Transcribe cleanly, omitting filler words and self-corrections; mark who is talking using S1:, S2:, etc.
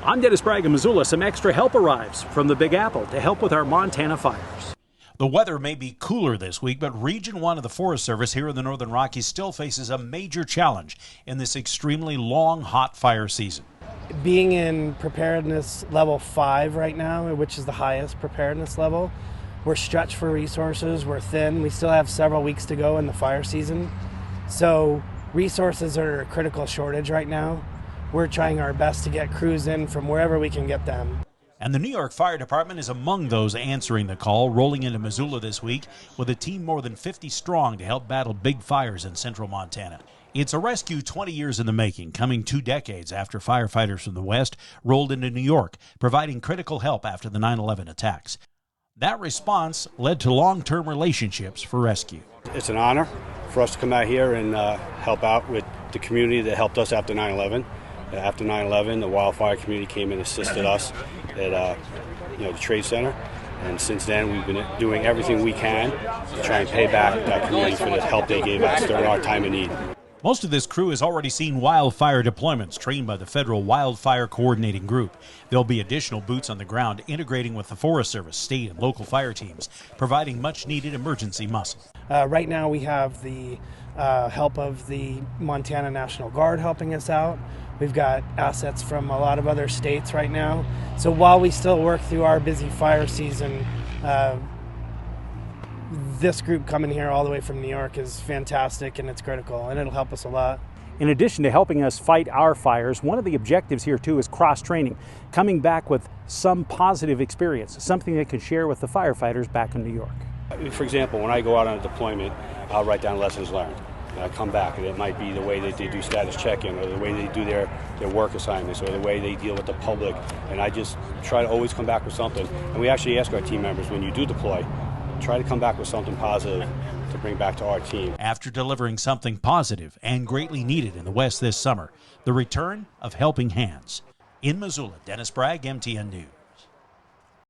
S1: I'm Dennis Bragg in Missoula. Some extra help arrives from the Big Apple to help with our Montana fires.
S2: The weather may be cooler this week, but Region 1 of the Forest Service here in the Northern Rockies still faces a major challenge in this extremely long, hot fire season.
S3: Being in preparedness level 5 right now, which is the highest preparedness level, we're stretched for resources, we're thin. We still have several weeks to go in the fire season. So resources are a critical shortage right now. We're trying our best to get crews in from wherever we can get them.
S2: And the New York Fire Department is among those answering the call, rolling into Missoula this week with a team more than 50 strong to help battle big fires in central Montana. It's a rescue 20 years in the making, coming 2 decades after firefighters from the West rolled into New York, providing critical help after the 9/11 attacks. That response led to long-term relationships for rescue.
S4: It's an honor for us to come out here and help out with the community that helped us after 9/11. After 9/11, the wildfire community came and assisted us at the Trade Center. And since then, we've been doing everything we can to try and pay back that community for the help they gave us during our time of need.
S2: Most of this crew has already seen wildfire deployments trained by the Federal Wildfire Coordinating Group. There'll be additional boots on the ground integrating with the Forest Service, state and local fire teams, providing much-needed emergency muscle.
S3: Right now we have the help of the Montana National Guard helping us out. We've got assets from a lot of other states right now. So while we still work through our busy fire season, this group coming here all the way from New York is fantastic, and it's critical, and it'll help us a lot.
S1: In addition to helping us fight our fires, one of the objectives here too is cross-training, coming back with some positive experience, something they can share with the firefighters back in New York.
S4: For example, when I go out on a deployment, I'll write down lessons learned. And I come back, and it might be the way that they do status check-in, or the way they do their work assignments, or the way they deal with the public. And I just try to always come back with something. And we actually ask our team members, when you do deploy, try to come back with something positive to bring back to our team.
S2: After delivering something positive and greatly needed in the West this summer, the return of helping hands. In Missoula, Dennis Bragg, MTN News.